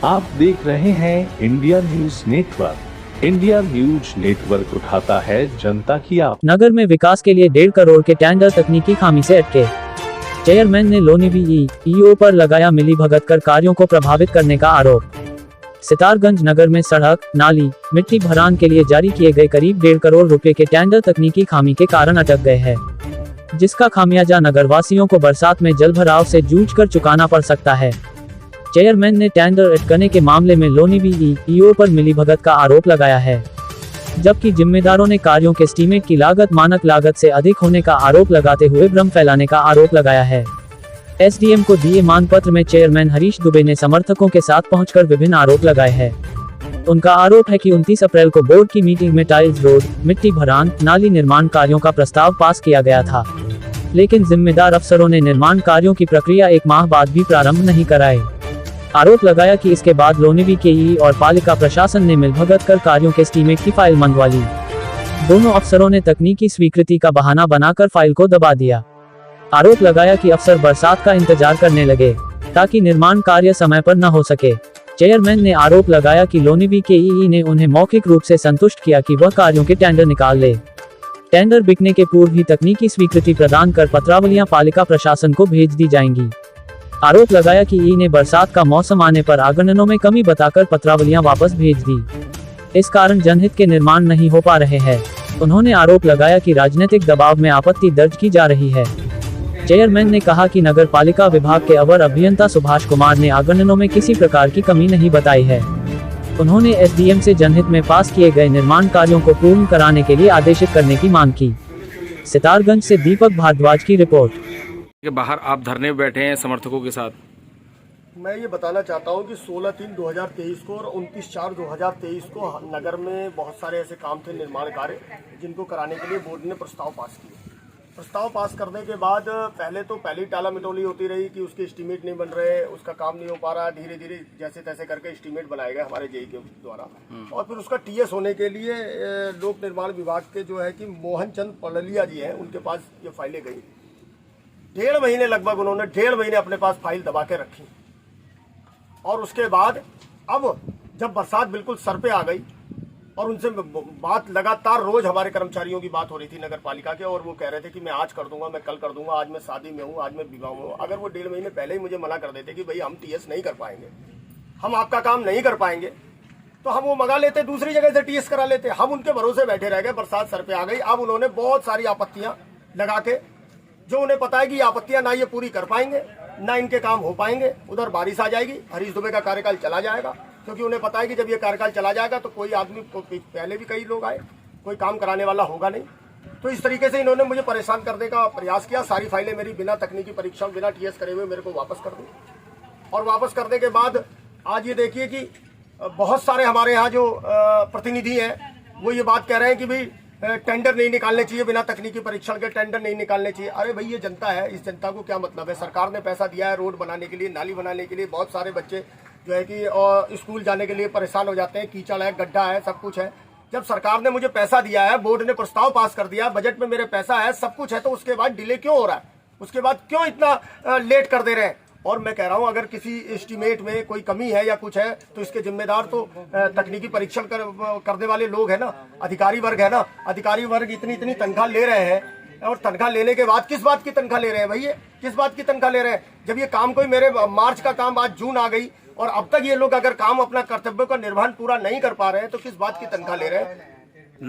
आप देख रहे हैं India news network. India news network उठाता है जनता की आवाज़। नगर में विकास के लिए 1.5 करोड़ के टेंडर तकनीकी खामी से अटके। चेयरमैन ने लोनी ईओ पर लगाया मिलीभगत कर कार्यों को प्रभावित करने का आरोप। सितारगंज नगर में सड़क, नाली, मिट्टी भरान के लिए जारी किए गए करीब 1.5 करोड़ रुपए के टेंडर तकनीकी खामी के कारण अटक गए हैं, जिसका खामियाजा नगरवासियों को बरसात में जलभराव से जूझकर चुकाना पड़ सकता है। चेयरमैन ने टेंडर अटकने के मामले में लोनी ईओ पर मिलीभगत का आरोप लगाया है, जबकि जिम्मेदारों ने कार्यों के एस्टीमेट की लागत मानक लागत से अधिक होने का आरोप लगाते हुए भ्रम फैलाने का आरोप लगाया है। एसडीएम को दिए मांग पत्र में चेयरमैन हरीश दुबे ने समर्थकों के साथ पहुंचकर विभिन्न आरोप लगाए हैं। उनका आरोप है कि 29 अप्रैल को बोर्ड की मीटिंग में टाइल्स रोड, मिट्टी भरान, नाली निर्माण कार्यों का प्रस्ताव पास किया गया था, लेकिन जिम्मेदार अफसरों ने निर्माण कार्यों की प्रक्रिया 1 माह बाद भी प्रारंभ नहीं कराई। आरोप लगाया कि इसके बाद लोनी के ई और पालिका प्रशासन ने मिलभगत कर कार्यों के एस्टीमेट की फाइल मंगवा ली। दोनों अफसरों ने तकनीकी स्वीकृति का बहाना बनाकर फाइल को दबा दिया। आरोप लगाया कि अफसर बरसात का इंतजार करने लगे ताकि निर्माण कार्य समय पर न हो सके। चेयरमैन ने आरोप लगाया कि लोनी के ई ने उन्हें मौखिक रूप से संतुष्ट किया कि वह कार्यों के टेंडर निकाल ले। टेंडर बिकने के पूर्व ही तकनीकी स्वीकृति प्रदान कर पत्रावलियां पालिका प्रशासन को भेज दी जाएंगी। आरोप लगाया कि ई ने बरसात का मौसम आने पर आगणनों में कमी बताकर पत्रावलियां वापस भेज दी। इस कारण जनहित के निर्माण नहीं हो पा रहे हैं। उन्होंने आरोप लगाया कि राजनीतिक दबाव में आपत्ति दर्ज की जा रही है। चेयरमैन ने कहा कि नगर पालिका विभाग के अवर अभियंता सुभाष कुमार ने आगणनों में किसी प्रकार की कमी नहीं बताई है। उन्होंने एसडीएम से जनहित में पास किए गए निर्माण कार्यों को पूर्ण कराने के लिए आदेशित करने की मांग की। सितारगंज से दीपक भारद्वाज की रिपोर्ट। के बाहर आप धरने में बैठे हैं समर्थकों के साथ। मैं ये बताना चाहता हूँ कि 16/3/2023 को और 29/4/2023 को नगर में बहुत सारे ऐसे काम थे, निर्माण कार्य, जिनको कराने के लिए बोर्ड ने प्रस्ताव पास किए। प्रस्ताव पास करने के बाद पहली टाला मिटोली होती रही कि उसके एस्टीमेट नहीं बन रहे, उसका काम नहीं हो पा रहा। धीरे धीरे जैसे तैसे करके एस्टीमेट बनाए गए हमारे जेई के द्वारा, और फिर उसका टीएस होने के लिए लोक निर्माण विभाग के जो है कि मोहन चंद पड़लिया जी हैं, उनके पास ये फाइलें गई। 1.5 महीने लगभग उन्होंने 1.5 महीने अपने पास फाइल दबा के रखी, और उसके बाद अब जब बरसात बिल्कुल सर पे आ गई और उनसे बात लगातार रोज हमारे कर्मचारियों की बात हो रही थी नगर पालिका के, और वो कह रहे थे कि मैं आज कर दूंगा, मैं कल कर दूंगा, आज मैं शादी में हूँ, आज मैं विवाह में हूँ। अगर वो 1.5 महीने पहले ही मुझे मना कर देते कि भाई हम टीएस नहीं कर पाएंगे, हम आपका काम नहीं कर पाएंगे, तो हम वो मंगा लेते, दूसरी जगह से टीएस करा लेते। हम उनके भरोसे बैठे रह गए। बरसात सर पे आ गई। अब उन्होंने बहुत सारी आपत्तियां लगा के, जो उन्हें पता है कि ये आपत्तियां ना ये पूरी कर पाएंगे, ना इनके काम हो पाएंगे, उधर बारिश आ जाएगी, हरीश दुबे का कार्यकाल चला जाएगा, क्योंकि उन्हें पता है कि जब ये कार्यकाल चला जाएगा तो कोई आदमी, पहले भी कई लोग आए, कोई काम कराने वाला होगा नहीं। तो इस तरीके से इन्होंने मुझे परेशान करने का प्रयास किया। सारी फाइलें मेरी बिना तकनीकी परीक्षण, बिना टीएस करे हुए मेरे को वापस कर दी, और वापस करने के बाद आज ये देखिए कि बहुत सारे हमारे यहाँ जो प्रतिनिधि हैं वो ये बात कह रहे हैं कि भाई टेंडर नहीं निकालने चाहिए, बिना तकनीकी परीक्षण के टेंडर नहीं निकालने चाहिए। अरे भाई, ये जनता है, इस जनता को क्या मतलब है? सरकार ने पैसा दिया है रोड बनाने के लिए, नाली बनाने के लिए। बहुत सारे बच्चे जो है कि स्कूल जाने के लिए परेशान हो जाते हैं, कीचड़ है, गड्ढा है, सब कुछ है। जब सरकार ने मुझे पैसा दिया है, बोर्ड ने प्रस्ताव पास कर दिया, बजट में मेरे पैसा है, सब कुछ है, तो उसके बाद डिले क्यों हो रहा है? उसके बाद क्यों इतना लेट कर दे रहे हैं? और मैं कह रहा हूं, अगर किसी एस्टीमेट में कोई कमी है या कुछ है तो इसके जिम्मेदार तो तकनीकी परीक्षण करने वाले लोग हैं ना, अधिकारी वर्ग है ना। अधिकारी वर्ग इतनी तनख्वाह ले रहे हैं, और तनख्वाह लेने के बाद किस बात की तनख्वाह ले रहे हैं भैया? किस बात की तनख्वाह ले रहे हैं? जब ये काम कोई, मेरे मार्च का काम आज जून आ गई, और अब तक ये लोग अगर काम, अपना कर्तव्य का निर्वहन पूरा नहीं कर पा रहे हैं, तो किस बात की तनख्वाह ले रहे हैं?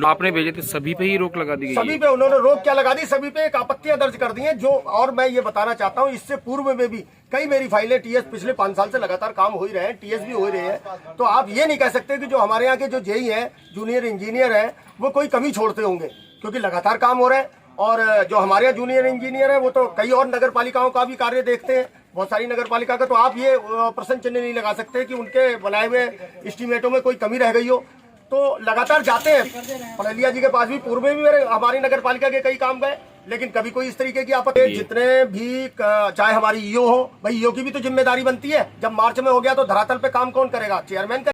आपने भेजे थे, सभी पे ही रोक लगा दी गई? सभी पे उन्होंने रोक क्या लगा दी? सभी पे एक आपत्तियां दर्ज कर दी हैं। जो, और मैं ये बताना चाहता हूं, इससे पूर्व में भी कई मेरी फाइलें टीएस, पिछले 5 साल से लगातार काम हो ही रहे हैं, टीएस भी हो ही रहे हैं। तो आप ये नहीं कह सकते कि जो हमारे यहाँ के जो जेई हैं, जूनियर इंजीनियर हैं, वो कोई कमी छोड़ते होंगे, क्योंकि लगातार काम हो रहे हैं। और जो हमारे यहाँ जूनियर इंजीनियर है, वो तो कई और नगर पालिकाओं का भी कार्य देखते हैं, बहुत सारी नगर पालिका का। तो आप ये प्रश्न चिन्ह नहीं लगा सकते कि उनके बनाए हुए एस्टीमेटों में कोई कमी रह गई हो। तो लगातार जाते हैं पड़लिया जी के पास भी, पूर्व में भी हमारी नगर पालिका के कई काम गए, लेकिन कभी कोई इस तरीके की आपत्ति। जितने भी, चाहे हमारी ईओ हो, भाई ईओ की भी तो जिम्मेदारी बनती है। जब मार्च में हो गया तो धरातल पे काम कौन करेगा? चेयरमैन